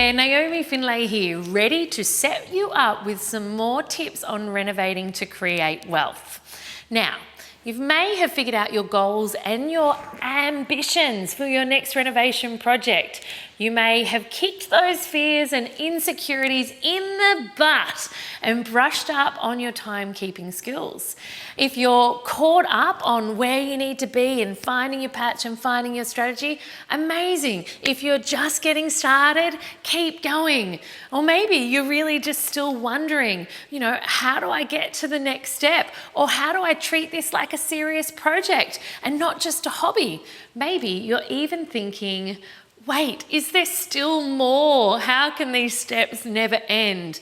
there, Naomi Findlay here, ready to set you up with some more tips on renovating to create wealth. Now, you may have figured out your goals and your ambitions for your next renovation project. You may have kicked those fears and insecurities in the butt and brushed up on your timekeeping skills. If you're caught up on where you need to be and finding your patch and finding your strategy, amazing. If you're just getting started, keep going. Or maybe you're really just still wondering, how do I get to the next step? Or how do I treat this like a serious project and not just a hobby? Maybe you're even thinking, wait, is there still more? How can these steps never end?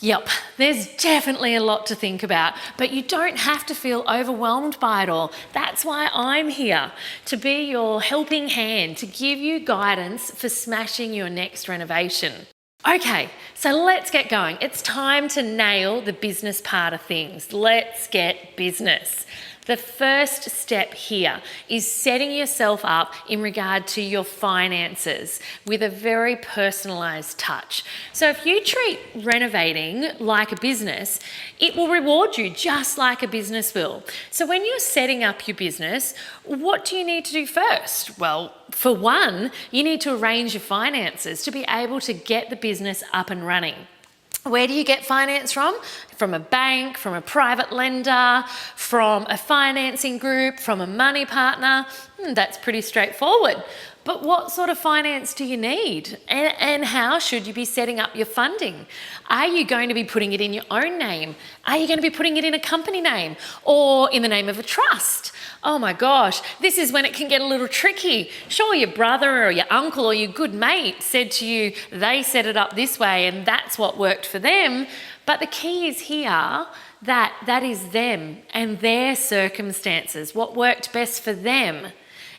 Yep, there's definitely a lot to think about, but you don't have to feel overwhelmed by it all. That's why I'm here, to be your helping hand, to give you guidance for smashing your next renovation. Okay, so let's get going. It's time to nail the business part of things. Let's get business. The first step here is setting yourself up in regard to your finances with a very personalised touch. So if you treat renovating like a business, it will reward you just like a business will. So when you're setting up your business, what do you need to do first? Well, for one, you need to arrange your finances to be able to get the business up and running. Where do you get finance from? From a bank, from a private lender, from a financing group, from a money partner? That's pretty straightforward. But what sort of finance do you need? And how should you be setting up your funding? Are you going to be putting it in your own name? Are you going to be putting it in a company name or in the name of a trust? Oh my gosh, this is when it can get a little tricky. Sure, your brother or your uncle or your good mate said to you, they set it up this way and that's what worked for them. But the key is here that is them and their circumstances, what worked best for them.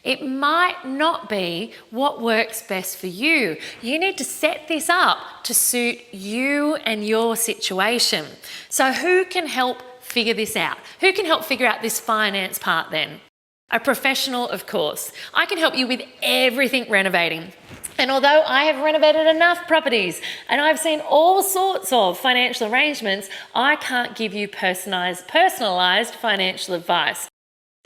It might not be what works best for you. You need to set this up to suit you and your situation. So who can help figure this out? Who can help figure out this finance part then? A professional, of course. I can help you with everything renovating. And although I have renovated enough properties and I've seen all sorts of financial arrangements, I can't give you personalised financial advice.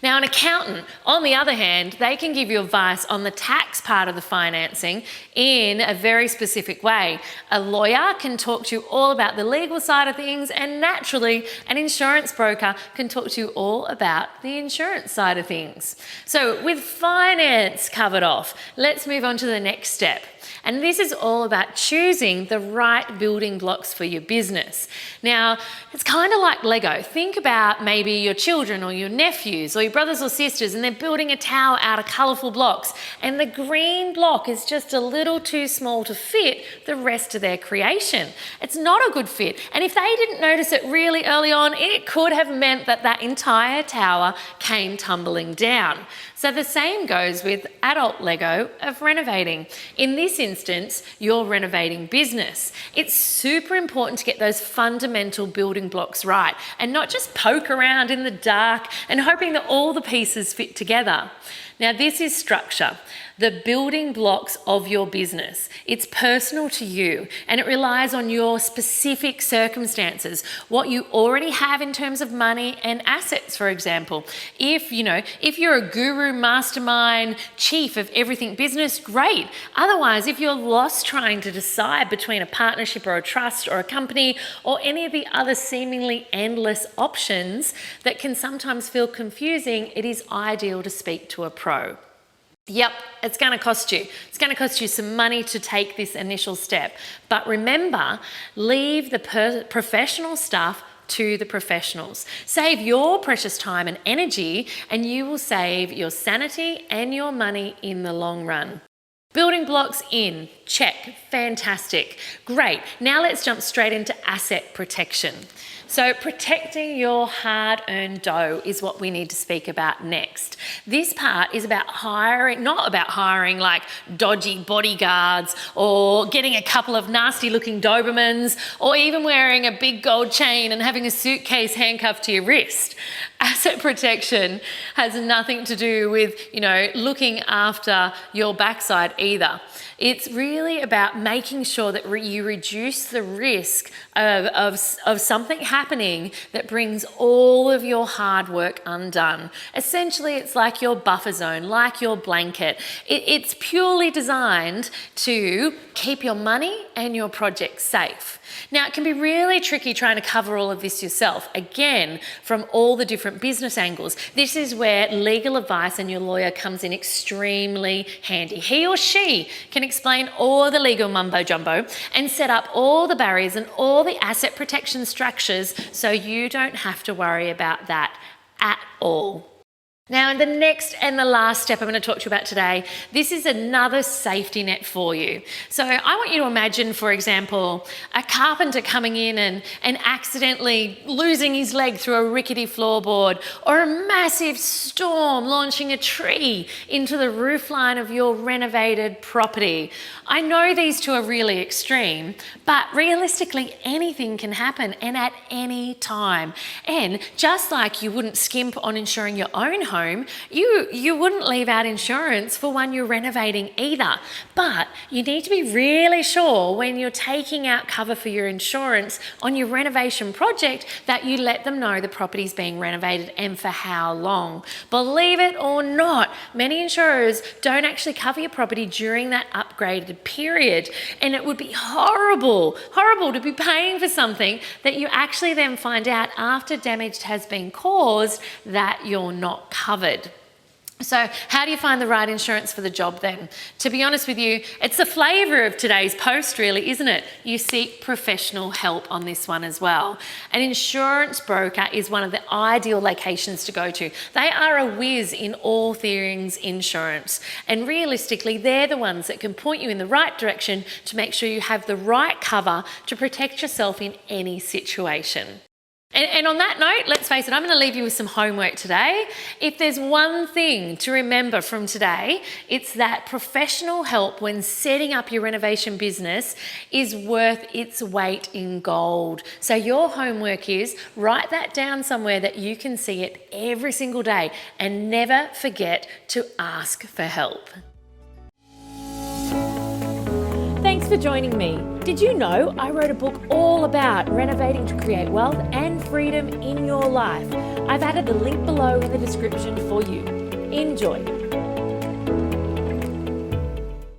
Now, an accountant, on the other hand, they can give you advice on the tax part of the financing in a very specific way. A lawyer can talk to you all about the legal side of things, and naturally, an insurance broker can talk to you all about the insurance side of things. So with finance covered off, let's move on to the next step. And this is all about choosing the right building blocks for your business. Now, it's kind of like Lego. Think about maybe your children or your nephews or your brothers or sisters, and they're building a tower out of colourful blocks, and the green block is just a little too small to fit the rest of their creation. It's not a good fit. And if they didn't notice it really early on, it could have meant that that entire tower came tumbling down. So the same goes with adult Lego of renovating. In this instance, you're renovating business. It's super important to get those fundamental building blocks right and not just poke around in the dark and hoping that all the pieces fit together. Now, this is structure, the building blocks of your business. It's personal to you and it relies on your specific circumstances, what you already have in terms of money and assets, for example. If you're a guru, mastermind, chief of everything business, great. Otherwise, if you're lost trying to decide between a partnership or a trust or a company or any of the other seemingly endless options that can sometimes feel confusing, it is ideal to speak to a pro. Yep, it's going to cost you. It's going to cost you some money to take this initial step. But remember, leave the professional stuff to the professionals. Save your precious time and energy, and you will save your sanity and your money in the long run. Building blocks in, check, fantastic, great. Now let's jump straight into asset protection. So protecting your hard-earned dough is what we need to speak about next. This part is about not about hiring like dodgy bodyguards or getting a couple of nasty-looking Dobermans or even wearing a big gold chain and having a suitcase handcuffed to your wrist. Asset protection has nothing to do with, looking after your backside either. It's really about making sure that you reduce the risk of something happening that brings all of your hard work undone. Essentially, it's like your buffer zone, like your blanket. It's purely designed to keep your money and your projects safe. Now, it can be really tricky trying to cover all of this yourself, again, from all the different business angles. This is where legal advice and your lawyer comes in extremely handy. He or she can explain all the legal mumbo jumbo and set up all the barriers and all the asset protection structures so you don't have to worry about that at all. Now, the next and the last step I'm going to talk to you about today, this is another safety net for you. So I want you to imagine, for example, a carpenter coming in and accidentally losing his leg through a rickety floorboard, or a massive storm launching a tree into the roofline of your renovated property. I know these two are really extreme, but realistically anything can happen and at any time. And just like you wouldn't skimp on insuring your own home, you wouldn't leave out insurance for one you're renovating either. But you need to be really sure when you're taking out cover for your insurance on your renovation project that you let them know the property's being renovated and for how long. Believe it or not, many insurers don't actually cover your property during that upgraded period. And it would be horrible to be paying for something that you actually then find out after damage has been caused that you're not covered. So how do you find the right insurance for the job then? To be honest with you, it's the flavour of today's post really, isn't it? You seek professional help on this one as well. An insurance broker is one of the ideal locations to go to. They are a whiz in all things insurance. And realistically, they're the ones that can point you in the right direction to make sure you have the right cover to protect yourself in any situation. And on that note, let's face it, I'm going to leave you with some homework today. If there's one thing to remember from today, it's that professional help when setting up your renovation business is worth its weight in gold. So your homework is write that down somewhere that you can see it every single day and never forget to ask for help. Thanks for joining me. Did you know I wrote a book all about renovating to create wealth and freedom in your life? I've added the link below in the description for you. Enjoy.